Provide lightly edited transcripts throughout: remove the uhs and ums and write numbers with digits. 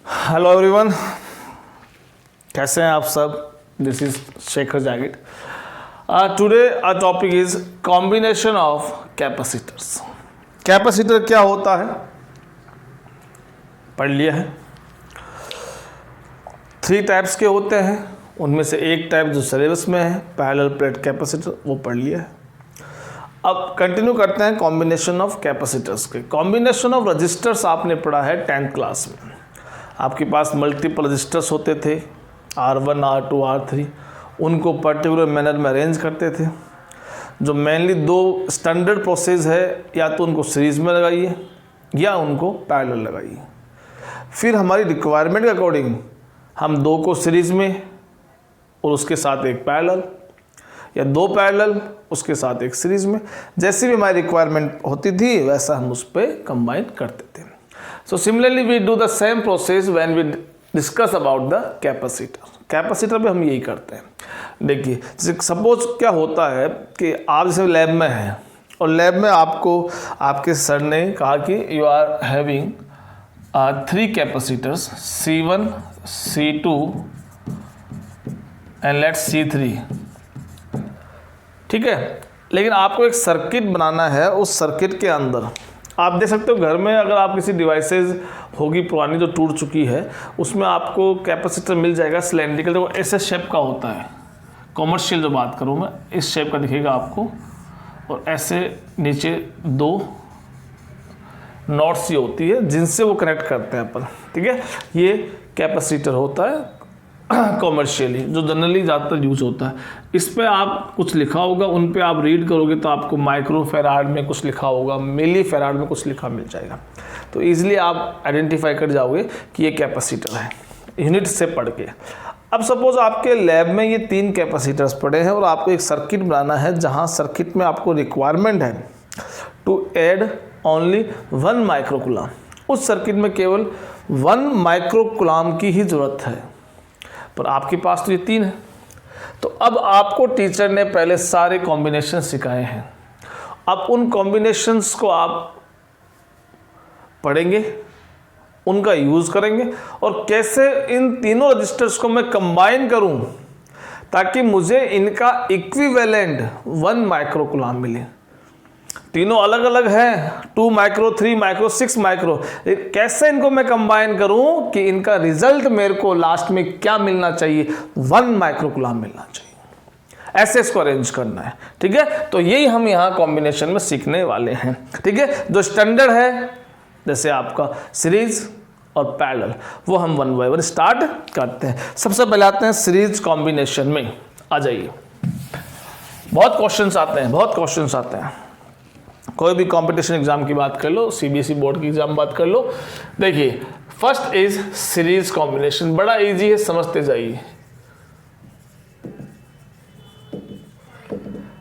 Hello everyone, कैसे हैं आप सब। दिस इज शेखर जागिट। Today our topic is combination of capacitors. Capacitor क्या होता है पढ़ लिया है। 3 टाइप्स के होते हैं, उनमें से एक टाइप जो सिलेबस में है पैरेलल प्लेट कैपेसिटर, वो पढ़ लिया है। अब कंटिन्यू करते हैं कॉम्बिनेशन ऑफ कैपेसिटर्स के। कॉम्बिनेशन ऑफ रजिस्टर्स आपने पढ़ा है 10th क्लास में। आपके पास मल्टीपल रजिस्टर्स होते थे R1, R2, R3, उनको पर्टिकुलर मैनर में अरेंज करते थे। जो मेनली 2 स्टैंडर्ड प्रोसेस है, या तो उनको सीरीज़ में लगाइए या उनको पैरेलल लगाइए। फिर हमारी रिक्वायरमेंट के अकॉर्डिंग हम 2 को सीरीज़ में और उसके साथ एक पैरेलल, या 2 पैरेलल उसके साथ एक सीरीज़ में, जैसी भी हमारी रिक्वायरमेंट होती थी वैसा हम उस पर कंबाइन करते थे। So similarly we do the same process when we discuss about the capacitor। Capacitor पे हम यही करते हैं। देखिए सपोज क्या होता है कि आप जैसे लैब में हैं और लैब में आपको आपके सर ने कहा कि you are having 3 capacitors C1, C2 and let's C3, ठीक है। लेकिन आपको एक सर्किट बनाना है। उस सर्किट के अंदर आप देख सकते हो घर में अगर आप किसी डिवाइसेस होगी पुरानी जो टूट चुकी है, उसमें आपको कैपेसिटर मिल जाएगा सिलेंड्रिकल, जो ऐसे शेप का होता है। कॉमर्शियल जो बात करूँ मैं, इस शेप का दिखेगा आपको, और ऐसे नीचे 2 नॉट्स ये होती है जिनसे वो कनेक्ट करते हैं अपन, ठीक है। ये कैपेसिटर होता है कॉमर्शियली, जो जनरली ज़्यादातर यूज होता है। इस पे आप कुछ लिखा होगा, उन पे आप रीड करोगे तो आपको माइक्रो फेराड में कुछ लिखा होगा, मिली फेराड में कुछ लिखा मिल जाएगा। तो ईजिली आप आइडेंटिफाई कर जाओगे कि ये कैपेसिटर है यूनिट से पढ़ के। अब सपोज आपके लैब में ये 3 कैपेसिटर्स पड़े हैं और आपको एक सर्किट बनाना है, जहाँ सर्किट में आपको रिक्वायरमेंट है टू ऐड ओनली 1 माइक्रोकुलाम। उस सर्किट में केवल 1 माइक्रोकुलाम की ही ज़रूरत है, पर आपके पास तो ये 3 है। तो अब आपको टीचर ने पहले सारे कॉम्बिनेशन सिखाए हैं। अब उन कॉम्बिनेशंस को आप पढ़ेंगे, उनका यूज़ करेंगे, और कैसे इन तीनों रजिस्टर्स को मैं कंबाइन करूं ताकि मुझे इनका इक्विवेलेंट 1 माइक्रोकुलाम मिले। तीनों अलग अलग हैं, 2 माइक्रो, 3 माइक्रो, 6 माइक्रो। कैसे इनको मैं कंबाइन करूं कि इनका रिजल्ट मेरे को लास्ट में क्या मिलना चाहिए, 1 माइक्रोकुलाम मिलना चाहिए। ऐसे इसको अरेंज करना है, ठीक है। तो यही हम यहाँ कॉम्बिनेशन में सीखने वाले हैं, ठीक है। जो स्टैंडर्ड है जैसे आपका सीरीज और पैरेलल, वो हम 1 बाय 1 स्टार्ट करते हैं। सबसे पहले आते हैं सीरीज कॉम्बिनेशन में। आ जाइए, बहुत क्वेश्चंस आते हैं। कोई भी कंपटीशन एग्जाम की बात कर लो, CBSE बोर्ड की एग्जाम बात कर लो। देखिए फर्स्ट इज सीरीज कॉम्बिनेशन, बड़ा इजी है, समझते जाइए।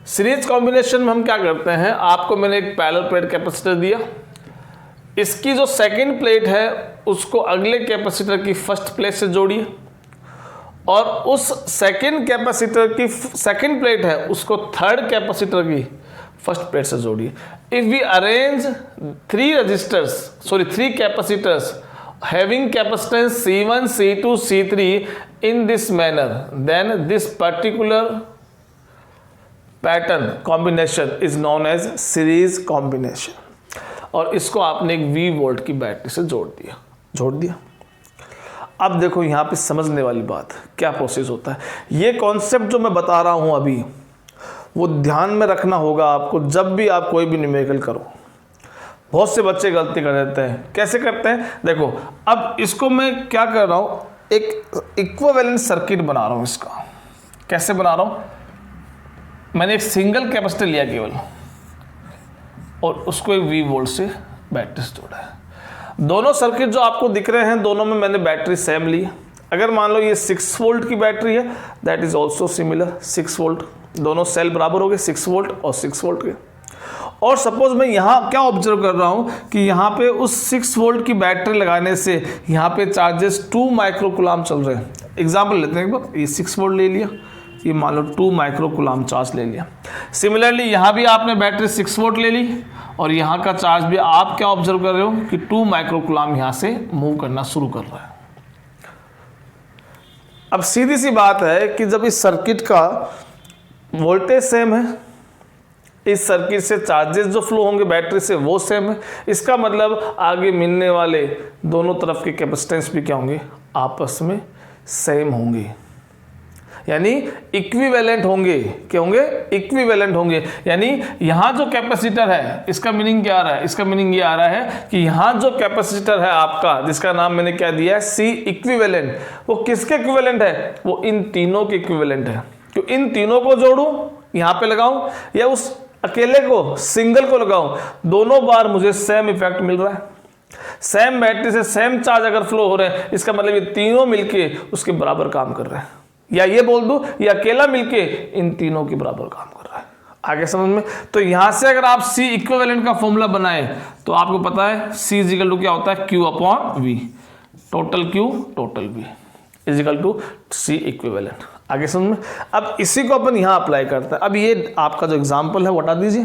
सीरीज कॉम्बिनेशन में हम क्या करते हैं, आपको मैंने एक पैरेलल प्लेट कैपेसिटर दिया, इसकी जो सेकंड प्लेट है उसको अगले कैपेसिटर की फर्स्ट प्लेट से जोड़िए, और उस सेकंड कैपेसिटर की सेकंड प्लेट है उसको थर्ड कैपेसिटर की फर्स्ट प्लेट से जोड़िए। If we arrange 3 capacitors having capacitance C1, C2, C3 in this manner, then this particular pattern combination is known as series combination। और इसको आपने एक V वोल्ट की बैटरी से जोड़ दिया। अब देखो यहाँ पे समझने वाली बात, क्या प्रोसेस होता है। ये कॉन्सेप्ट जो मैं बता रहा हूँ अभी, वो ध्यान में रखना होगा आपको जब भी आप कोई भी न्यूमेरिकल करो। बहुत से बच्चे गलती कर देते हैं। कैसे करते हैं, देखो अब इसको मैं क्या कर रहा हूँ, एक इक्विवेलेंट सर्किट बना रहा हूँ। इसका कैसे बना रहा हूँ, मैंने एक सिंगल कैपेसिटर लिया केवल, और उसको एक V वोल्ट से बैटरी से जोड़ा है। दोनों सर्किट जो आपको दिख रहे हैं, दोनों में मैंने बैटरी सेम ली। अगर मान लो ये 6 वोल्ट की बैटरी है, that is also similar 6 volt. दोनों सेल बराबर हो गए, 6 वोल्ट और 6 वोल्ट के। और सपोज मैं यहाँ क्या ऑब्जर्व कर रहा हूँ कि यहाँ पे उस 6 वोल्ट की बैटरी लगाने से यहाँ पे चार्जेस 2 माइक्रोकुलाम चल रहे हैं। एग्जाम्पल लेते हैं एक बार, ये 6 वोल्ट ले लिया, ये मान लो 2 माइक्रोकुलाम चार्ज ले लिया। सिमिलरली यहाँ भी आपने बैटरी 6 वोल्ट ले ली, और यहाँ का चार्ज भी आप क्या ऑब्जर्व कर रहे हो कि 2 माइक्रोकुलाम यहाँ से मूव करना शुरू कर रहा है। अब सीधी सी बात है कि जब इस सर्किट का वोल्टेज सेम है, इस सर्किट से चार्जेस जो फ्लो होंगे बैटरी से वो सेम है, इसका मतलब आगे मिलने वाले दोनों तरफ के कैपेसिटेंस भी क्या होंगे, आपस में सेम होंगे, यानी इक्विवेलेंट होंगे। क्या होंगे, इक्विवेलेंट होंगे। यानी यहां जो कैपेसिटर है, इसका मीनिंग क्या आ रहा है, इसका मीनिंग ये आ रहा है कि यहां जो कैपेसिटर है आपका, जिसका नाम मैंने क्या दिया है, सी इक्विवेलेंट, वो किसके इक्विवेलेंट है, वो इन तीनों के इक्विवेलेंट है। क्यों इन तीनों को जोड़ूं, यहां पे लगाऊं, या उस अकेले को, सिंगल को लगाऊं, दोनों बार मुझे सेम इफेक्ट मिल रहा है। सेम बैटरी से सेम चार्ज अगर फ्लो हो रहे हैं, इसका मतलब ये तीनों मिलके उसके बराबर काम कर रहे हैं, या ये बोल दूं ये अकेला मिलके इन तीनों के बराबर काम कर रहा है। आगे समझ में? तो यहां से अगर आप C इक्विवेलेंट का फॉर्मूला बनाए तो आपको पता है C इजिकल टू क्या होता है, Q upon V, total Q total V is equal to C equivalent. आगे समझ में? अब इसी को अपन यहां अप्लाई करते हैं। अब ये आपका जो एग्जाम्पल है वो हटा दीजिए,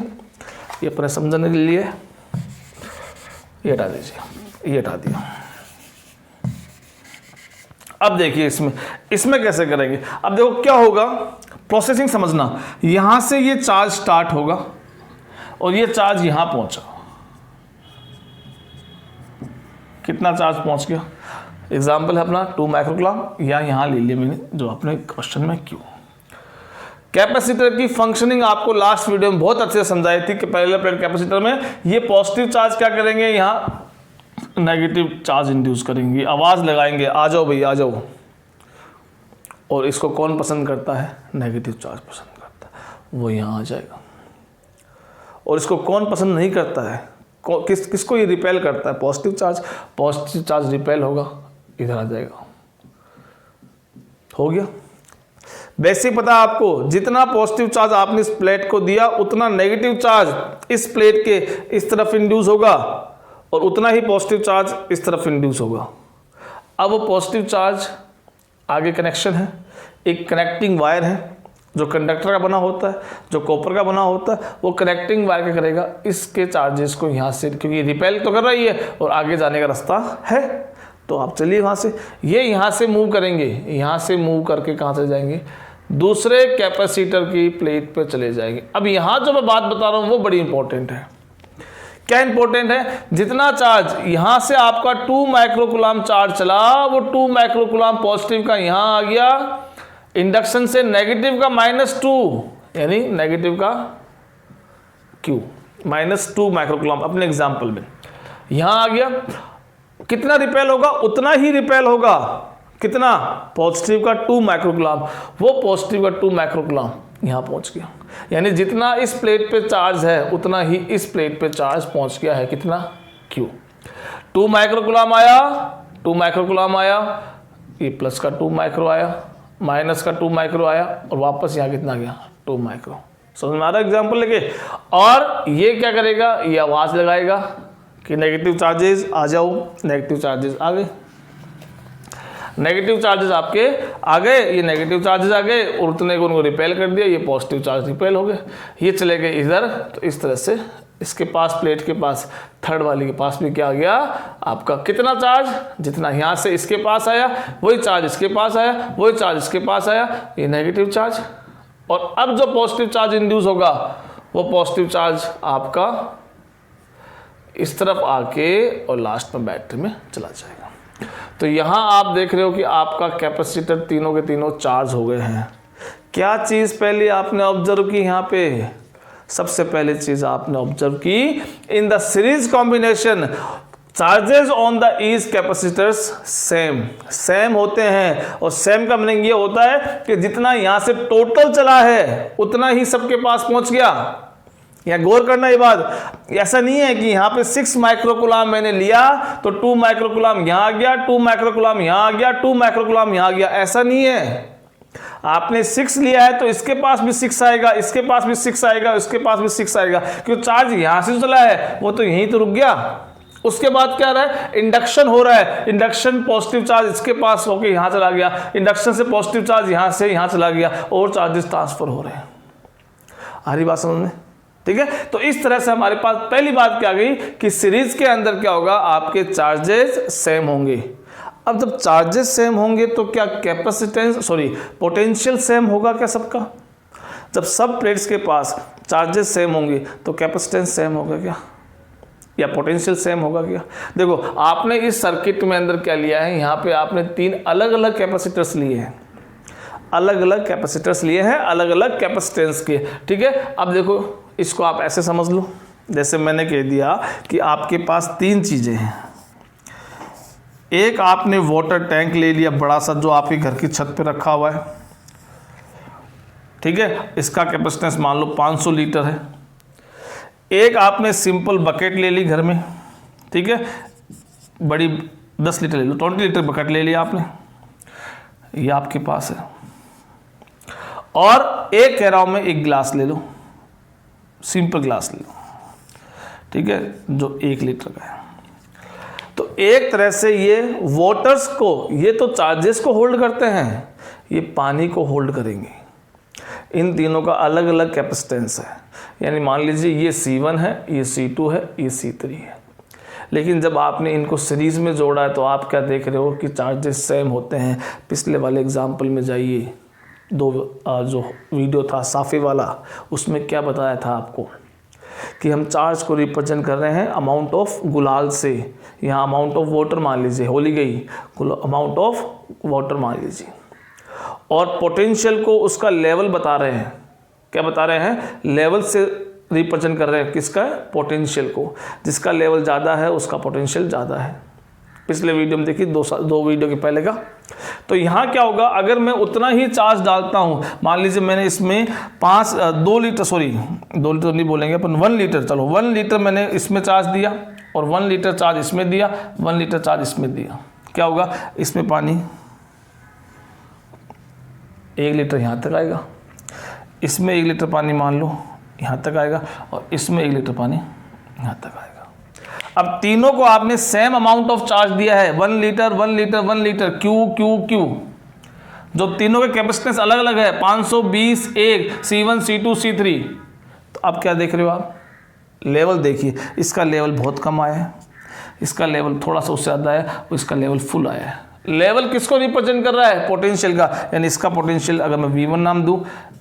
ये अपने समझने के लिए ये हटा दीजिए, ये हटा दिया। अब देखिए इसमें कैसे करेंगे। अब देखो क्या होगा, प्रोसेसिंग समझना, यहां से ये चार्ज स्टार्ट होगा और ये चार्ज यहां पहुंचा, कितना चार्ज पहुंच गया, एग्जाम्पल है अपना 2 माइक्रोकूलम, या यहां ले लिया मैंने जो अपने क्वेश्चन में Q। कैपेसिटर की फंक्शनिंग आपको लास्ट वीडियो में बहुत अच्छे से समझाई थी कि पहले प्लेट कैपेसिटर में ये पॉजिटिव चार्ज क्या करेंगे, यहाँ नेगेटिव चार्ज इंड्यूस करेंगे, आवाज़ लगाएंगे आ जाओ भैया आ जाओ। और इसको कौन पसंद करता है, नेगेटिव चार्ज पसंद करता है, वो यहाँ आ जाएगा। और इसको कौन पसंद नहीं करता है, किसको ये रिपेल करता है, पॉजिटिव चार्ज रिपेल होगा, इधर आ जाएगा। हो गया, बेसिक पता है आपको, जितना पॉजिटिव चार्ज आपने इस प्लेट को दिया उतना नेगेटिव चार्ज इस प्लेट के इस तरफ इंड्यूस होगा और उतना ही पॉजिटिव चार्ज इस तरफ इंड्यूस होगा। अब वो पॉजिटिव चार्ज आगे कनेक्शन है, एक कनेक्टिंग वायर है जो कंडक्टर का बना होता है, जो कॉपर का बना होता है, वो कनेक्टिंग वायर क्या करेगा, इसके चार्जेस को यहाँ से, क्योंकि रिपेल तो कर रही है और आगे जाने का रास्ता है, तो आप चलिए वहाँ से, ये यहाँ से मूव करेंगे, यहाँ से मूव करके कहाँ से जाएंगे, दूसरे कैपेसिटर की प्लेट पे चले जाएंगे। अब यहाँ जो मैं बात बता रहा हूँ वो बड़ी इंपॉर्टेंट है। क्या इंपॉर्टेंट है, जितना चार्ज यहां से आपका 2 माइक्रोकूलम चार्ज चला, वो 2 माइक्रोकूलम पॉजिटिव का यहां आ गया, इंडक्शन से नेगेटिव का -2, यानी नेगेटिव का Q -2 माइक्रोकूलम अपने एग्जांपल में यहां आ गया। कितना रिपेल होगा, उतना ही रिपेल होगा, कितना, पॉजिटिव का 2 माइक्रोकूलम, वो पॉजिटिव का 2 माइक्रोकूलम यहां पहुंच गया। यानी जितना इस प्लेट पे चार्ज है उतना ही इस प्लेट पे चार्ज पहुंच गया है, कितना, Q। 2 माइक्रोकूलम आया, 2 माइक्रोकूलम आया, ये प्लस का 2 माइक्रो आया, माइनस का 2 माइक्रो आया और वापस यहाँ कितना गया, 2 माइक्रो। समझ में आ रहा है एग्जाम्पल लेके? और ये क्या करेगा, ये आवाज़ लगाएगा कि नेगेटिव चार्जेस आ जाओ, नेगेटिव चार्जेस आ गए, नेगेटिव चार्जेस आपके आ गए, ये नेगेटिव चार्जेस आ गए और उतने को उनको रिपेल कर दिया, ये पॉजिटिव चार्ज रिपेल हो गए, ये चले गए इधर। तो इस तरह से इसके पास, प्लेट के पास, थर्ड वाली के पास भी क्या आ गया, आपका कितना चार्ज, जितना यहाँ से इसके पास आया वही चार्ज इसके पास आया, वही चार्ज इसके पास आया, ये नेगेटिव चार्ज। और अब जो पॉजिटिव चार्ज इंड्यूस होगा वो पॉजिटिव चार्ज आपका इस तरफ आके और लास्ट में बैटरी में चला जाएगा। तो यहाँ आप देख रहे हो कि आपका कैपेसिटर तीनों के तीनों चार्ज हो गए हैं। क्या चीज़ पहले आपने ऑब्जर्व की, यहाँ पे सबसे पहले चीज़ आपने ऑब्जर्व की, in the series combination charges on the each capacitors same होते हैं। और सेम का मीनिंग ये होता है कि जितना यहाँ से टोटल चला है उतना ही सबके पास पहुँच गया। यहाँ गौर करना ये बात, ऐसा नहीं है कि यहाँ पे 6 माइक्रोकूलम मैंने लिया तो 2 माइक्रोकूलम यहाँ आ गया, 2 माइक्रोकूलम यहाँ आ गया, 2 माइक्रोकूलम यहाँ आ गया, ऐसा नहीं है। आपने 6 लिया है तो इसके पास भी 6 आएगा, इसके पास भी 6 आएगा, इसके पास भी 6 आएगा, क्योंकि चार्ज यहाँ से चला है वो तो यहीं तो रुक गया। उसके बाद क्या रहा है, इंडक्शन हो रहा है, इंडक्शन पॉजिटिव चार्ज इसके पास होकर यहाँ चला गया, इंडक्शन से पॉजिटिव चार्ज यहाँ से यहाँ चला गया और चार्जेस ट्रांसफर हो रहे हैं। आ रही बात समझ में? ठीक है, तो इस तरह से हमारे पास पहली बात क्या गई कि सीरीज के अंदर क्या होगा, आपके चार्जेस सेम होंगे। अब जब चार्जेस सेम होंगे तो क्या पोटेंशियल सेम होगा क्या सबका? जब सब प्लेट्स के पास चार्जेस सेम होंगे तो कैपेसिटेंस सेम होगा क्या, या पोटेंशियल सेम होगा क्या? देखो आपने इस सर्किट में अंदर क्या लिया है, यहाँ पे आपने 3 अलग अलग कैपेसिटर्स लिए हैं, अलग अलग कैपेसिटर्स लिए हैं, अलग अलग कैपेसिटेंस के, ठीक है। अब देखो इसको आप ऐसे समझ लो, जैसे मैंने कह दिया कि आपके पास 3 चीज़ें हैं। एक आपने वाटर टैंक ले लिया बड़ा सा, जो आपके घर की छत पे रखा हुआ है, ठीक है, इसका कैपेसिटेंस मान लो 500 लीटर है। एक आपने सिंपल बकेट ले ली घर में, ठीक है, बड़ी 10 लीटर ले लो, 20 लीटर बकेट ले लिया आपने, ये आपके पास है। और एक कह रहा हूं मैं, एक गिलास ले लो, सिंपल गिलास ले लो, ठीक है, जो 1 लीटर का है। तो एक तरह से ये वाटर्स को, ये तो चार्जेस को होल्ड करते हैं, ये पानी को होल्ड करेंगे। इन तीनों का अलग अलग कैपेसिटेंस है, यानी मान लीजिए ये C1 है, ये C2 है, ये C3 है। लेकिन जब आपने इनको सीरीज में जोड़ा है तो आप क्या देख रहे हो कि चार्जेस सेम होते हैं। पिछले वाले एग्जाम्पल में जाइए, जो वीडियो था साफे वाला, उसमें क्या बताया था आपको कि हम चार्ज को रिप्रेजेंट कर रहे हैं अमाउंट ऑफ गुलाल से। यहाँ अमाउंट ऑफ वाटर मान लीजिए, होली गई, अमाउंट ऑफ वाटर मान लीजिए, और पोटेंशियल को उसका लेवल बता रहे हैं। क्या बता रहे हैं? लेवल से रिप्रेजेंट कर रहे हैं किसका? पोटेंशियल को। जिसका लेवल ज़्यादा है उसका पोटेंशियल ज़्यादा है। पिछले वीडियो में देखिए, दो वीडियो के पहले का। तो यहाँ क्या होगा, अगर मैं उतना ही चार्ज डालता हूँ, मान लीजिए मैंने इसमें 2 लीटर नहीं बोलेंगे अपन, 1 लीटर, चलो 1 लीटर मैंने इसमें चार्ज दिया और 1 लीटर चार्ज इसमें दिया, 1 लीटर चार्ज इसमें दिया। क्या होगा, इसमें पानी 1 लीटर यहाँ तक आएगा, इसमें 1 लीटर पानी मान लो यहाँ तक आएगा, और इसमें 1 लीटर पानी यहाँ तक आएगा। अब तीनों को आपने सेम अमाउंट ऑफ चार्ज दिया है, 1 लीटर 1 लीटर 1 लीटर, क्यू। जो तीनों के कैपेसिटेंस अलग अलग है, 520, 1, C1, C2, C3। तो अब क्या देख रहे हो आप, लेवल देखिए, इसका लेवल बहुत कम आया है, इसका लेवल थोड़ा सा उससे ज़्यादा है, और इसका लेवल फुल आया है। लेवल किसको रिप्रेजेंट कर रहा है? पोटेंशियल का। यानी इसका पोटेंशियल अगर मैं V1 नाम दूं,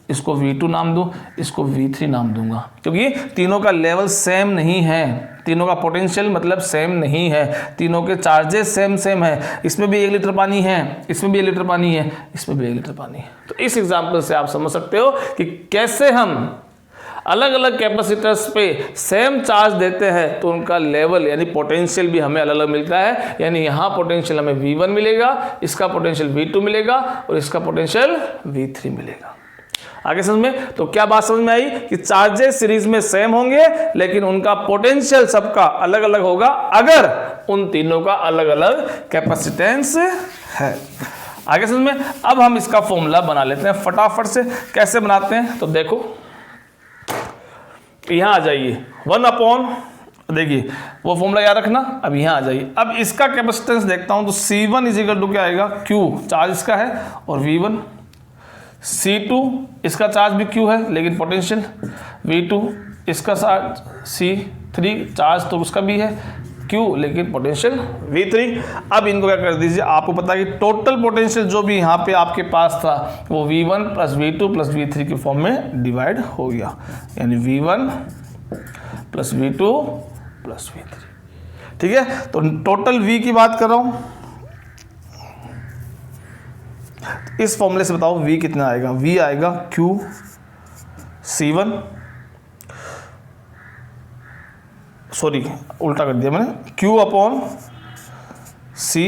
इसको V2 नाम दूं, इसको V3 नाम दूंगा, क्योंकि तीनों का लेवल सेम नहीं है, तीनों का पोटेंशियल मतलब सेम नहीं है, तीनों के चार्जेस सेम है। इसमें भी 1 लीटर पानी है, इसमें भी 1 लीटर पानी है, इसमें भी 1 लीटर पानी है। तो इस एग्जाम्पल से आप समझ सकते हो कि कैसे हम अलग अलग कैपेसिटर्स पे सेम चार्ज देते हैं तो उनका लेवल यानी पोटेंशियल भी हमें अलग अलग मिलता है। यानी यहाँ पोटेंशियल हमें V1 मिलेगा, इसका पोटेंशियल V2 मिलेगा, और इसका पोटेंशियल V3 मिलेगा। आगे समझ में? तो क्या बात समझ में आई कि चार्जेस सीरीज में सेम होंगे लेकिन उनका पोटेंशियल सबका अलग अलग होगा अगर उन तीनों का अलग अलग कैपेसिटेंस है। आगे समझ में? अब हम इसका फॉर्मूला बना लेते हैं फटाफट से। कैसे बनाते हैं तो देखो, यहाँ आ जाइए, 1/, देखिए वो फॉर्मूला याद रखना। अब यहाँ आ जाइए, अब इसका कैपेसिटेंस देखता हूँ तो C1 इजिकल टू क्या आएगा, Q, चार्ज इसका है, और V1, C2 इसका चार्ज भी Q है लेकिन पोटेंशियल, V2 इसका चार्ज, C3 चार्ज तो उसका भी है Q लेकिन पोटेंशियल V3। अब इनको क्या कर दीजिए, आपको पता है कि टोटल पोटेंशियल जो भी यहाँ पे आपके पास था वो V1 plus V2 plus V3 के फॉर्म में डिवाइड हो गया, यानी V1 plus V2 plus V3। ठीक है, तो टोटल V की बात कर रहा हूँ, इस फॉर्मूले से बताओ V कितना आएगा। V आएगा Q C1, सॉरी उल्टा कर दिया मैंने, Q upon C,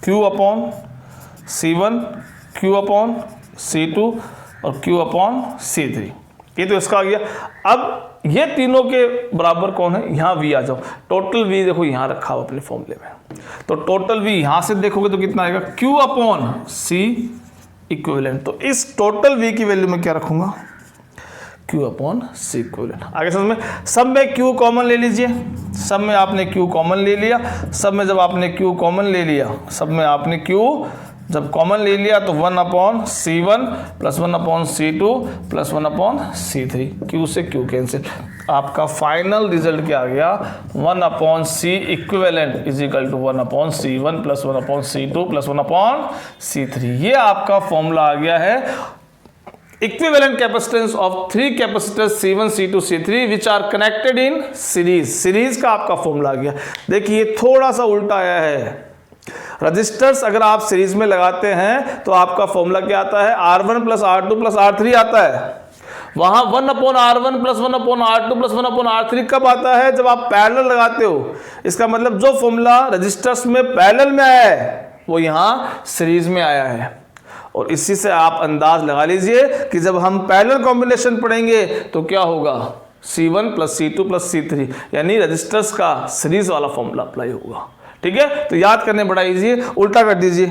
Q upon C1, Q upon C2 और Q अपॉन C3। ये तो इसका आ गया। अब ये तीनों के बराबर कौन है, यहाँ V आ जाओ। टोटल V देखो यहाँ रखा हुआ अपने फॉर्मूले में, तो टोटल V यहाँ से देखोगे तो कितना आएगा, Q अपॉन C इक्विवेलेंट। तो इस टोटल V की वैल्यू में क्या रखूंगा, Q अपॉन C इक्विवेलेंट। आगे समझ में? सब में Q कॉमन ले लीजिए, सब में आपने Q कॉमन ले लिया, सब में जब आपने Q कॉमन ले लिया, सब में आपने Q जब कॉमन ले लिया तो 1/C1 plus 1/C2 plus 1/C3, Q से Q कैंसिल। आपका फाइनल रिजल्ट क्या आ गया, 1/C equivalent is equal to 1/C1 plus 1/C2 plus 1/C3। ये आपका फॉर्मूला आ गया है equivalent capacitance of 3 capacitors C1 C2 C3 which are connected in series. Series का आपका फॉर्मूला आ गया। देखिए थोड़ा सा उल्टा आया है, रजिस्टर्स अगर आप सीरीज में लगाते हैं तो आपका फॉर्मूला क्या आता है, R1 plus R2 plus R3 आता है। वहां 1/R1 plus 1/R2 plus 1/R3 कब आता है, जब आप पैरेलल लगाते हो। इसका मतलब जो फॉर्मूला रजिस्टर्स में पैरेलल में आया है वो यहाँ सीरीज में आया है। और इसी से आप अंदाज लगा लीजिए कि जब हम पैरेलल कॉम्बिनेशन पढ़ेंगे तो क्या होगा, C1 plus C2 plus C3, यानी रजिस्टर्स का सीरीज वाला फॉर्मूला अप्लाई होगा। ठीक है, तो याद करने बड़ा इजी है, उल्टा कर दीजिए।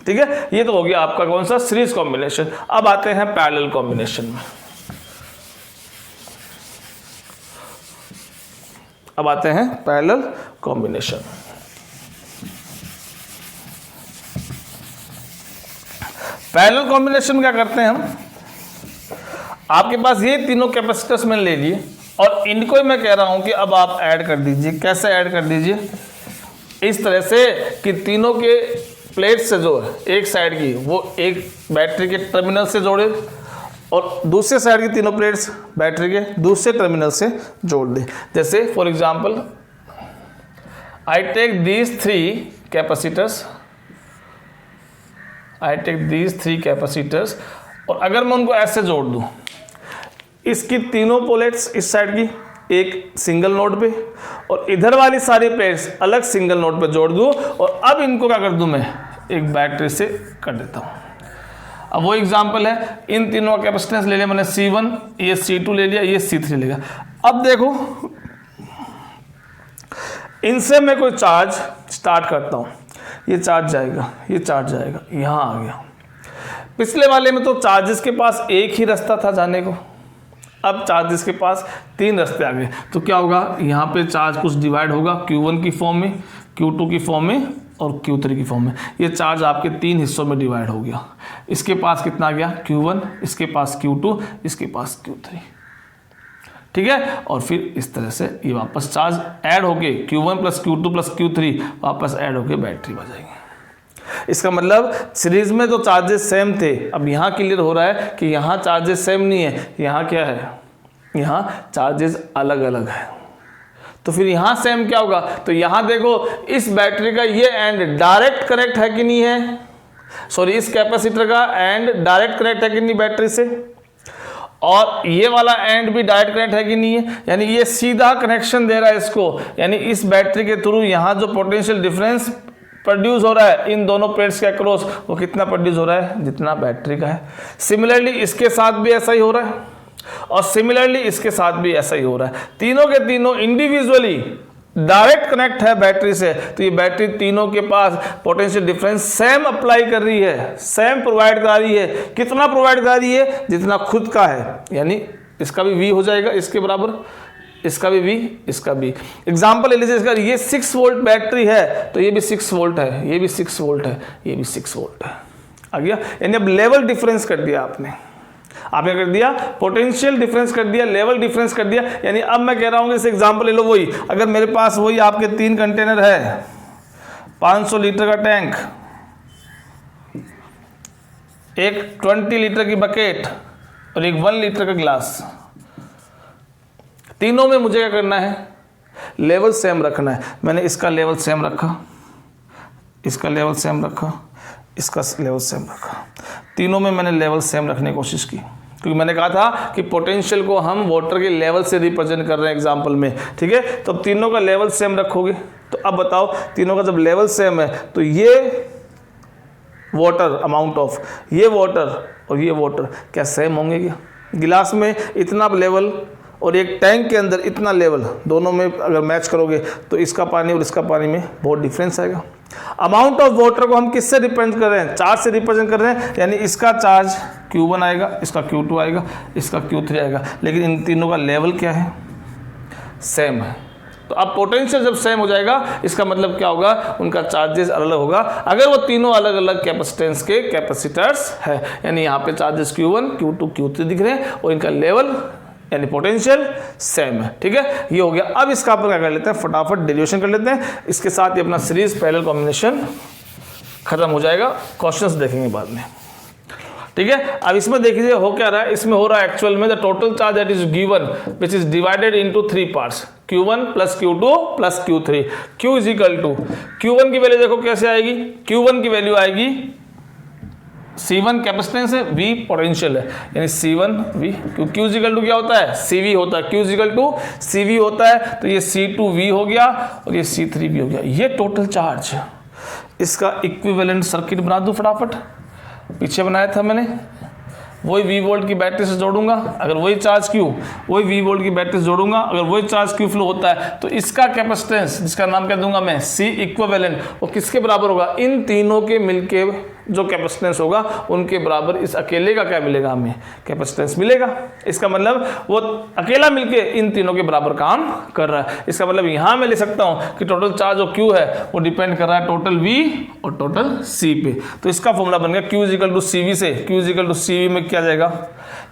ठीक है, ये तो हो गया आपका कौन सा, सीरीज कॉम्बिनेशन। अब आते हैं पैरेलल कॉम्बिनेशन में। अब आते हैं पैरेलल कॉम्बिनेशन। पैरेलल कॉम्बिनेशन में क्या करते हैं हम, आपके पास ये तीनों कैपेसिटर्स मैंने ले लिए और इनको मैं कह रहा हूं कि अब आप ऐड कर दीजिए। कैसे ऐड कर दीजिए, इस तरह से कि तीनों के प्लेट से जो है एक साइड की वो एक बैटरी के टर्मिनल से जोड़े और दूसरे साइड की तीनों प्लेट्स बैटरी के दूसरे टर्मिनल से जोड़ दें। जैसे for example I take these 3 capacitors और अगर मैं उनको ऐसे जोड़ दूं, इसकी तीनों प्लेट्स इस साइड की एक सिंगल नोड पे और इधर वाली सारी प्लेट्स अलग सिंगल नोड पे जोड़ दूं और अब इनको क्या कर दूं, मैं एक बैटरी से कर देता हूं। अब वो एग्जांपल है, इन तीनों का कैपेसिटेंस ले लिया मैंने C1, ये C2 ले लिया, ये C3 ले लिया। अब देखो इनसे मैं कोई चार्ज स्टार्ट करता हूं, ये चार्ज जाएगा, ये चार्ज जाएगा, यहां आ गया। पिछले वाले में तो चार्जेस के पास एक ही रास्ता था जाने को, अब चार्जेस के पास 3 रास्ते आ गए। तो क्या होगा, यहाँ पे चार्ज कुछ डिवाइड होगा Q1 की फॉर्म में, Q2 की फॉर्म में और Q3 की फॉर्म में। ये चार्ज आपके 3 हिस्सों में डिवाइड हो गया। इसके पास कितना आ गया, Q1, इसके पास Q2, इसके पास Q3। ठीक है, और फिर इस तरह से ये वापस चार्ज ऐड होके Q1 plus Q2 plus Q3 वापस ऐड होके बैटरी बजाएंगे। इसका मतलब सीरीज में तो चार्जेस सेम थे, अब यहाँ क्लियर हो रहा है कि यहाँ चार्जेस सेम नहीं है, यहाँ क्या है, यहाँ चार्जेस अलग अलग है। तो फिर यहाँ सेम क्या होगा, तो यहाँ देखो इस बैटरी का ये एंड डायरेक्ट कनेक्ट है कि नहीं है, सॉरी इस कैपेसिटर का एंड डायरेक्ट कनेक्ट है कि नहीं बैटरी से, और ये वाला एंड भी डायरेक्ट कनेक्ट है कि नहीं है, यानी ये सीधा कनेक्शन दे रहा है इसको। यानी इस बैटरी के थ्रू यहाँ जो पोटेंशियल डिफरेंस प्रोड्यूस हो रहा है इन दोनों प्लेट्स के अक्रॉस, वो कितना प्रोड्यूस हो रहा है, जितना बैटरी का है। सिमिलरली इसके साथ भी ऐसा ही हो रहा है और सिमिलरली इसके साथ भी ऐसा ही हो रहा है। तीनों के तीनों इंडिविजुअली डायरेक्ट कनेक्ट है बैटरी से, तो ये बैटरी तीनों के पास पोटेंशियल डिफरेंस सेम अप्लाई कर रही है, सेम प्रोवाइड कर रही है। कितना प्रोवाइड कर रही है, जितना खुद का है, यानी इसका भी V हो जाएगा इसके बराबर, इसका भी V, इसका भी। एग्जाम्पल ले लीजिए, इसका ये 6 वोल्ट बैटरी है तो ये भी 6 वोल्ट है, ये भी 6 वोल्ट है, ये भी 6 वोल्ट है। आ गया, यानी अब लेवल डिफरेंस कर दिया आपने कर दिया पोटेंशियल डिफरेंस कर दिया, लेवल डिफरेंस कर दिया। यानी अब मैं कह रहा हूँ, जैसे एग्जाम्पल ले लो, वही अगर मेरे पास वही आपके 3 कंटेनर है, 500 लीटर का टैंक, एक 20 लीटर की बकेट और एक 1 लीटर का ग्लास, तीनों में मुझे क्या करना है, लेवल सेम रखना है। मैंने इसका लेवल सेम रखा, इसका लेवल सेम रखा, इसका लेवल सेम रखा, तीनों में मैंने लेवल सेम रखने की कोशिश की, क्योंकि मैंने कहा था कि पोटेंशियल को हम वाटर के लेवल से रिप्रेजेंट कर रहे हैं एग्जांपल में। ठीक है, तो अब तीनों का लेवल सेम रखोगे, तो अब बताओ तीनों का जब लेवल सेम है तो ये वाटर अमाउंट ऑफ ये वाटर और ये वाटर क्या सेम होंगे क्या? गिलास में इतना लेवल और एक टैंक के अंदर इतना लेवल, दोनों में अगर मैच करोगे तो इसका पानी और इसका पानी में बहुत डिफरेंस आएगा। अमाउंट ऑफ वाटर को हम किससे रिप्रेजेंट कर रहे हैं, चार्ज से रिप्रेजेंट कर रहे हैं, यानी इसका चार्ज Q1 आएगा, इसका Q2 आएगा, इसका Q3 आएगा, लेकिन इन तीनों का लेवल क्या है, सेम है। तो अब पोटेंशियल जब सेम हो जाएगा इसका मतलब क्या होगा, उनका चार्जेस अलग होगा अगर वो तीनों अलग अलग कैपेसिटेंस के कैपेसिटर्स है। यानी यहाँ पे चार्जेस Q1 Q2 Q3 दिख रहे हैं और इनका लेवल यानी पोटेंशियल सेम है। ठीक है, ये हो गया। अब इसका अपन क्या कर लेते हैं, फटाफट डेरिवेशन कर लेते हैं। इसके साथ ही अपना सीरीज पैरेलल कॉम्बिनेशन खत्म हो जाएगा, क्वेश्चंस देखेंगे बाद में। ठीक है, अब इसमें देखिए हो क्या रहा है, इसमें हो रहा है एक्चुअल में the total charge that is given which is divided into 3 parts, Q1 plus Q2 plus Q3। Q is equal to Q1 की वैल्यू देखो कैसे आएगी, Q1 की वैल्यू आएगी C1 कैपेसिटेंस है, V पोटेंशियल है, यानी C1 V। Q is equal to क्या होता है, CV होता है, Q is equal to CV होता है, तो ये C2 V हो गया और ये C3 V हो गया। ये टोटल चार्ज, इसका इक्विवेलेंट सर्किट बना दूं फटाफट, पीछे बनाया था मैंने। वही V वोल्ट की बैटरी से जोड़ूंगा, अगर वही चार्ज Q, वही V वोल्ट की बैटरी से जोड़ूंगा, अगर वही चार्ज Q फ्लो होता है तो इसका कैपेसिटेंस, जिसका नाम क्या दूंगा मैं, C इक्विवेलेंट, वो किसके बराबर होगा, इन तीनों के मिलके जो कैपेसिटेंस होगा उनके बराबर इस अकेले का क्या मिलेगा, हमें कैपेसिटेंस मिलेगा। इसका मतलब वो अकेला मिलके इन तीनों के बराबर काम कर रहा है। इसका मतलब यहाँ मैं ले सकता हूँ कि टोटल चार्ज जो Q है वो डिपेंड कर रहा है टोटल V और टोटल C पे। तो इसका फॉर्मूला बन गया Q is equal to CV से, Q is equal to CV में क्या जाएगा,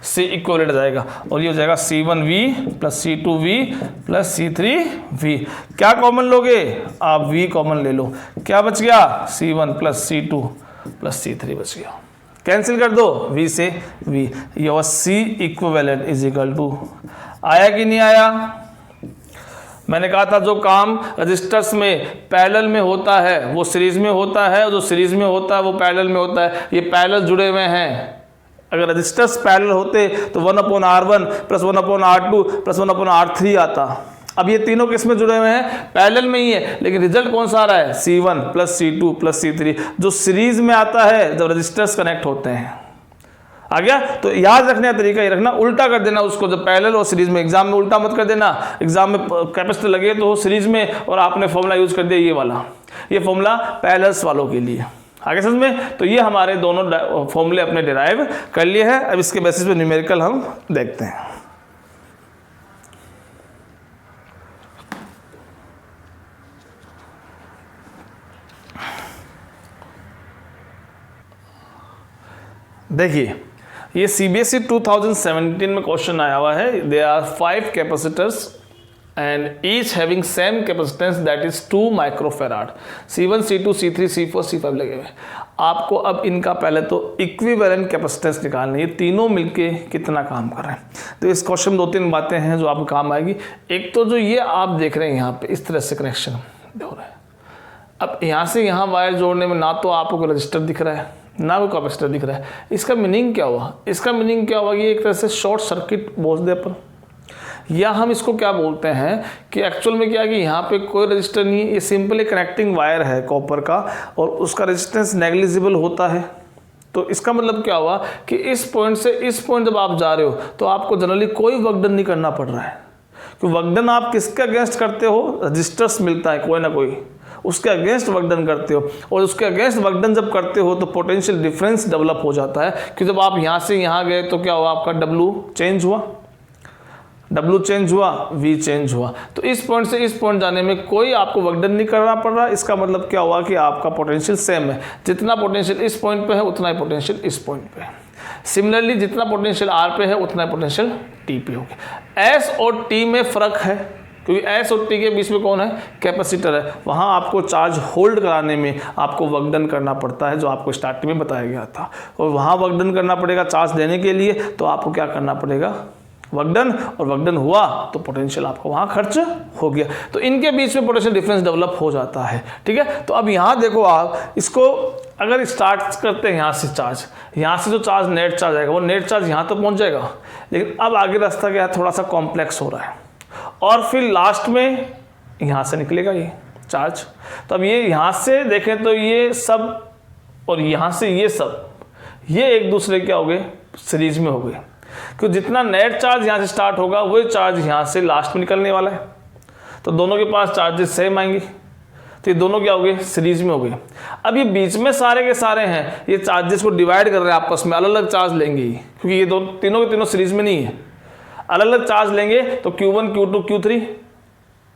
C इक्विवेलेंट जाएगा और ये हो जाएगा C1V plus C2V plus C3V। क्या कॉमन लोगे आप, V कॉमन ले लो, क्या बच गया, C1 plus C2 plus C3 बच गया, कैंसिल कर दो V से V। ये हुआ C equivalent is equal to, आया कि नहीं आया। मैंने कहा था जो काम रजिस्टर्स में पैरेलल में होता है वो सीरीज में होता है, और जो सीरीज में होता है वो पैरेलल में होता है। ये पैरेलल जुड़े हुए हैं, अगर रजिस्टर्स पैरेलल होते तो 1/R1 plus 1/R2 plus 1/R3 आता। अब ये तीनों किस में जुड़े हुए हैं, पैरेलल में ही है, लेकिन रिजल्ट कौन सा आ रहा है, C1 plus C2 plus C3, जो सीरीज में आता है जब रजिस्टर्स कनेक्ट होते हैं। आ गया, तो याद रखने का तरीका ये रखना, उल्टा कर देना उसको, जब पैरेलल और सीरीज में। एग्जाम में उल्टा मत कर देना, एग्जाम में कैपेसिटर लगे तो सीरीज में और आपने फॉर्मूला यूज कर दिया ये वाला, ये फॉर्मूला पैरेलल्स वालों के लिए। आगे समझ में, तो ये हमारे दोनों फॉर्मूले अपने डिराइव कर लिए हैं। अब इसके बेसिस पे न्यूमेरिकल हम देखते हैं। देखिए ये CBSE 2017 में क्वेश्चन आया हुआ है। They are 5 capacitors and each having same capacitance that is 2 microfarad. C1 C2 C3 C4 C5 लगे हुए। आपको अब इनका पहले तो इक्विवेलेंट कैपेसिटेंस निकालना है, ये तीनों मिलके कितना काम कर रहे हैं। तो इस क्वेश्चन में 2-3 बातें हैं जो आपको काम आएगी। एक तो जो ये आप देख रहे हैं यहाँ पे इस तरह से कनेक्शन हो रहा है। अब यहाँ से यहाँ वायर जोड़ने में ना तो आपको रजिस्टर दिख रहा है ना कोई कैपेसिटर दिख रहा है। इसका मीनिंग क्या हुआ, इसका मीनिंग क्या हुआ कि एक तरह से शॉर्ट सर्किट बोल दे अपन, या हम इसको क्या बोलते हैं कि एक्चुअल में क्या है कि यहाँ पे कोई रजिस्टर नहीं है, ये सिंपल एक कनेक्टिंग वायर है कॉपर का और उसका रेजिस्टेंस नेग्लिजिबल होता है। तो इसका मतलब क्या हुआ कि इस पॉइंट से इस पॉइंट जब आप जा रहे हो तो आपको जनरली कोई वर्क डन नहीं करना पड़ रहा है, क्योंकि वर्क डन आप किसके अगेंस्ट करते हो, रजिस्टर्स मिलता है कोई ना कोई, उसके अगेंस्ट वर्क डन करते हो। और उसके अगेंस्ट वर्क डन जब करते हो तो पोटेंशियल डिफरेंस डेवलप हो जाता है कि जब आप यहाँ से यहाँ गए तो क्या हुआ, आपका W चेंज हुआ, W चेंज हुआ, V चेंज हुआ। तो इस पॉइंट से इस पॉइंट जाने में कोई आपको वर्क डन नहीं करना पड़ रहा। इसका मतलब क्या हुआ कि आपका पोटेंशियल सेम है, जितना पोटेंशियल इस पॉइंट पे है उतना ही पोटेंशियल इस पॉइंट पे है। सिमिलरली जितना पोटेंशियल R पे है उतना ही पोटेंशियल T पे होगा। S और T में फर्क है, क्योंकि S और T के बीच में कौन है, कैपेसिटर है। वहाँ आपको चार्ज होल्ड कराने में आपको वर्क डन करना पड़ता है, जो आपको स्टार्टिंग में बताया गया था। और वहाँ वर्क डन करना पड़ेगा चार्ज देने के लिए, तो आपको क्या करना पड़ेगा, वर्क डन। और वर्क डन हुआ तो पोटेंशियल आपको वहाँ खर्च हो गया। तो इनके बीच में पोटेंशियल डिफरेंस डेवलप हो जाता है। ठीक है, तो अब यहाँ देखो आप इसको अगर स्टार्ट करते हैं यहाँ से चार्ज, यहाँ से जो चार्ज नेट चार्ज आएगा वो नेट चार्ज यहाँ तो पहुँच जाएगा, लेकिन अब आगे रास्ता क्या है, थोड़ा सा कॉम्प्लेक्स हो रहा है और फिर लास्ट में यहाँ से निकलेगा ये चार्ज। तो अब ये यहाँ से देखें तो ये सब और यहाँ से ये सब, ये एक दूसरे क्या हो गए, सीरीज में हो गए, क्योंकि जितना नेट चार्ज यहाँ से स्टार्ट होगा वही चार्ज यहाँ से लास्ट में निकलने वाला है। तो दोनों के पास चार्जेस सेम आएंगे, तो ये दोनों क्या हो गए, सीरीज में हो गए। अब ये बीच में सारे के सारे हैं, ये चार्जेस को डिवाइड कर रहे हैं आपस में, अलग अलग चार्ज लेंगे ही, क्योंकि ये तीनों के तीनों सीरीज में नहीं है, अलग अलग चार्ज लेंगे। तो Q1 Q2 Q3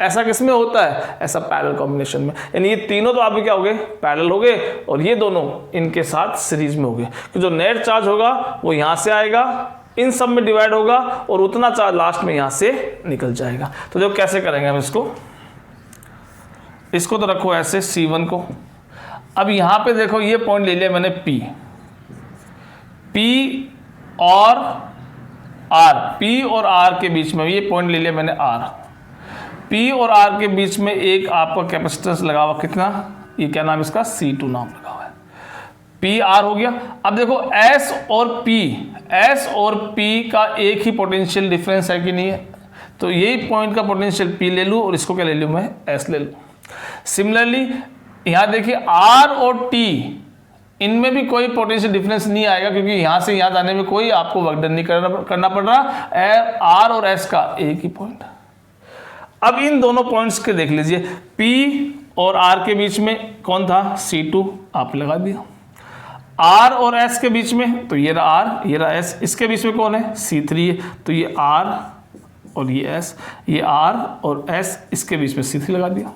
ऐसा किस में होता है? ऐसा पैरेलल कॉम्बिनेशन में। यानी ये तीनों तो आपके क्या हो गए? पैरेलल हो गए, और ये दोनों इनके साथ सीरीज में हो गए। तो जो नेट चार्ज होगा वो यहाँ से आएगा, इन सब में डिवाइड होगा, और उतना चार्ज लास्ट में यहाँ से निकल जाएगा। तो जो कैसे करेंगे हम इसको तो रखो ऐसे C1 को। अब यहाँ पे देखो ये पॉइंट ले लिया मैंने P और R, P और R के बीच में ये पॉइंट ले लिया मैंने R। P और R के बीच में एक आपका कैपेसिटेंस लगा हुआ, कितना? ये क्या नाम इसका? C2 नाम लगा हुआ है। P R हो गया। अब देखो S और P का एक ही पोटेंशियल डिफरेंस है कि नहीं है? तो यही पॉइंट का पोटेंशियल P ले लूँ और इसको क्या ले लूँ मैं? S ले लूँ। सिमिलरली यहाँ देखिए R और T, इनमें भी कोई पोटेंशियल डिफरेंस नहीं आएगा, क्योंकि यहाँ से यहाँ जाने में कोई आपको वर्क डन नहीं करना पड़ रहा। R और S का एक ही पॉइंट। अब इन दोनों पॉइंट्स के देख लीजिए, P और R के बीच में कौन था? C2 आप लगा दिया। R और S के बीच में तो ये रहा R, ये रहा S, इसके बीच में कौन है? C3 है, तो ये R और ये S, ये R और S, इसके बीच में C3 लगा दिया।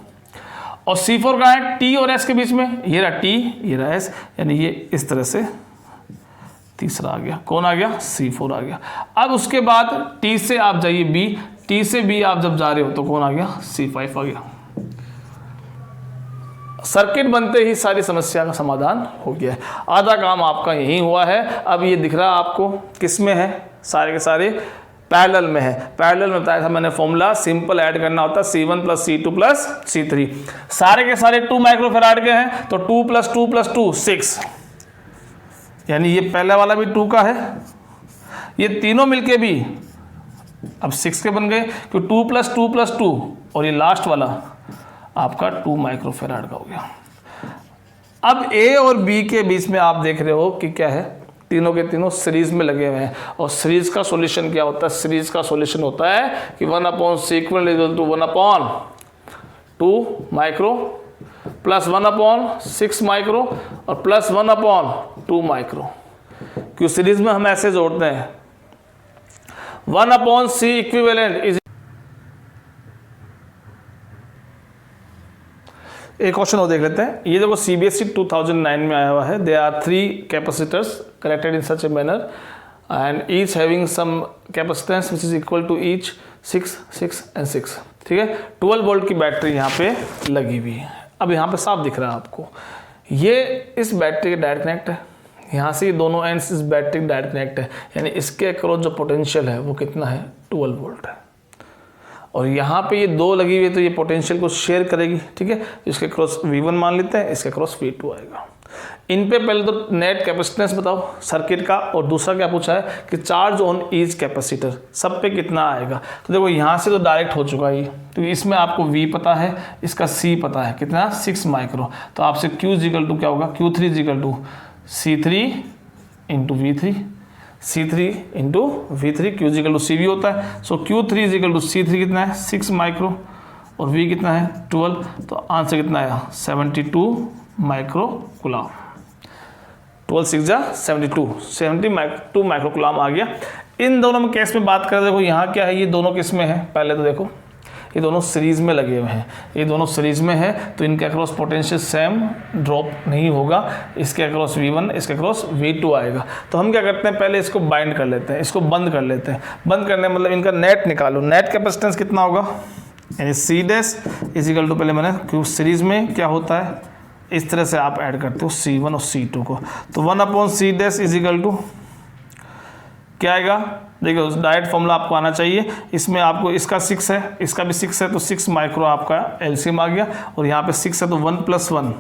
और C4 का है T और S के बीच में, ये रहा T, ये रहा S, यानी ये इस तरह से तीसरा आ गया। कौन आ गया? C4 आ गया। अब उसके बाद T से आप जाइए B, T से B आप जब जा रहे हो तो कौन आ गया? C5 आ गया। सर्किट बनते ही सारी समस्या का समाधान हो गया है। आधा काम आपका यही हुआ है। अब ये दिख रहा आपको किस में है? सारे के सारे पैरेलल में है। पैरेलल में बताया था मैंने फॉर्मूला, सिंपल ऐड करना होता है C1 + C2 + C3। सारे के सारे 2 माइक्रोफैराड के हैं, तो 2 + 2 + 2 6, यानी ये पहले वाला भी 2 का है, ये तीनों मिलके भी अब 6 के बन गए, क्योंकि 2 + 2 + 2, और ये लास्ट वाला आपका 2 माइक्रोफैराड का हो गया। अब A और B के बीच में आप देख रहे हो कि क्या है? तीनों के तीनों सीरीज में लगे हुए हैं। और सीरीज का सॉल्यूशन क्या होता है? सीरीज का सॉल्यूशन होता है कि 1/Seq = 1/2 माइक्रो प्लस 1/6 माइक्रो और प्लस 1/2 माइक्रो। क्यों सीरीज में हम ऐसे जोड़ते हैं? 1/C equivalent is. एक क्वेश्चन और देख लेते हैं। ये देखो CBSE 2009 में आया हुआ है। They are 3 capacitors connected in such a manner and each having sum capacitance which is equal to each 6, 6 and 6। ठीक है, 12 वोल्ट की बैटरी यहाँ पे लगी हुई है। अब यहाँ पे साफ दिख रहा है आपको, ये इस बैटरी के डायरेक्ट कनेक्ट है, यहाँ से ये दोनों एंड्स इस बैटरी के डायरेक्ट कनेक्ट है, यानी इसके अक्रॉस जो पोटेंशियल है वो कितना है? 12 वोल्ट है। और यहाँ पे ये 2 लगी हुई है, तो ये पोटेंशियल को शेयर करेगी। ठीक है, इसके क्रॉस V1 मान लेते हैं, इसके क्रॉस V2 आएगा। इन पे पहले तो नेट कैपेसिटेंस बताओ सर्किट का, और दूसरा क्या पूछा है कि चार्ज ऑन ईच कैपेसिटर, सब पे कितना आएगा। तो देखो यहाँ से तो डायरेक्ट हो चुका है ये, तो इसमें आपको V पता है, इसका C पता है, कितना? 6 माइक्रो। तो आपसे Q = क्या होगा? Q3 = C3 × V3, C3 × V3, Q = CV होता है। सो Q3 = C3 कितना है? 6 माइक्रो, और V कितना है? 12। तो आंसर कितना आया? 72 माइक्रो कूलम। 12 6 जा 72 माइक्रो कूलम आ गया। इन दोनों में केस में बात करें, देखो यहाँ क्या है, ये दोनों किस में है? पहले तो देखो ये दोनों सीरीज में लगे हुए हैं, ये दोनों सीरीज में है, तो इनके अक्रॉस पोटेंशियल सेम ड्रॉप नहीं होगा। इसके अक्रॉस V1, इसके अक्रॉस V2 आएगा। तो हम क्या करते हैं, पहले इसको बाइंड कर लेते हैं, इसको बंद कर लेते हैं। बंद करने मतलब इनका नेट निकालो। नेट कैपेसिटेंस कितना होगा? यानी C' = पहले मैंने, क्योंकि सीरीज में क्या होता है, इस तरह से आप ऐड करते हो C1 और C2 को। तो 1/C' = क्या आएगा? देखिए डायरेक्ट फॉर्मूला आपको आना चाहिए। इसमें आपको इसका 6 है, इसका भी 6 है, तो 6 माइक्रो आपका LCM आ गया, और यहाँ पे 6 है तो 1 + 1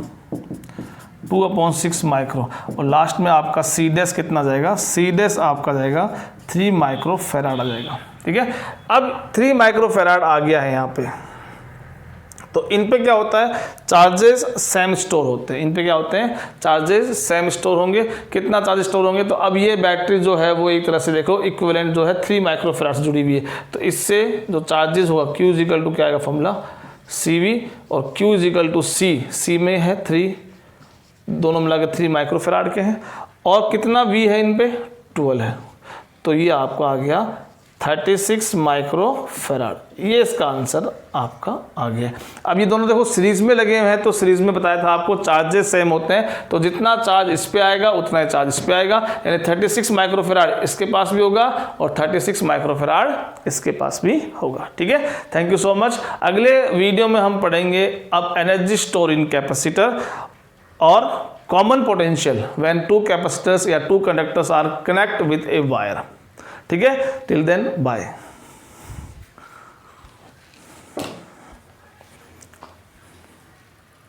2/6 माइक्रो, और लास्ट में आपका C' कितना जाएगा? C' आपका जाएगा 3 माइक्रोफैराड आ जाएगा। ठीक है, अब 3 माइक्रोफैराड आ गया है यहाँ पे। तो इन पे क्या होता है? चार्जेस सेम स्टोर होते हैं। इन पे क्या होते हैं? चार्जेस सेम स्टोर होंगे। कितना चार्ज स्टोर होंगे? तो अब ये बैटरी जो है वो एक तरह से देखो इक्विवेलेंट जो है 3 माइक्रोफैराड से जुड़ी हुई है, तो इससे जो चार्जेस होगा Q = क्या आएगा फॉर्मूला? CV, और Q = C में है 3, दोनों मिला के 3 माइक्रोफैराड के हैं, और कितना V है इन पे? 12 है। तो ये आपको आ गया 36 माइक्रोफेराड। ये इसका आंसर आपका आ गया। अब ये दोनों देखो सीरीज में लगे हुए हैं, तो सीरीज में बताया था आपको चार्जेस सेम होते हैं, तो जितना चार्ज इस पे आएगा उतना ही चार्ज इस पे आएगा, यानी 36 माइक्रोफेराड इसके पास भी होगा और 36 माइक्रोफेराड इसके पास भी होगा। ठीक है, थैंक यू सो मच। अगले वीडियो में हम पढ़ेंगे अब एनर्जी स्टोर इन कैपेसिटर और common potential when two capacitors या two conductors are connect with a wire. ठीक है, टिल देन बाय।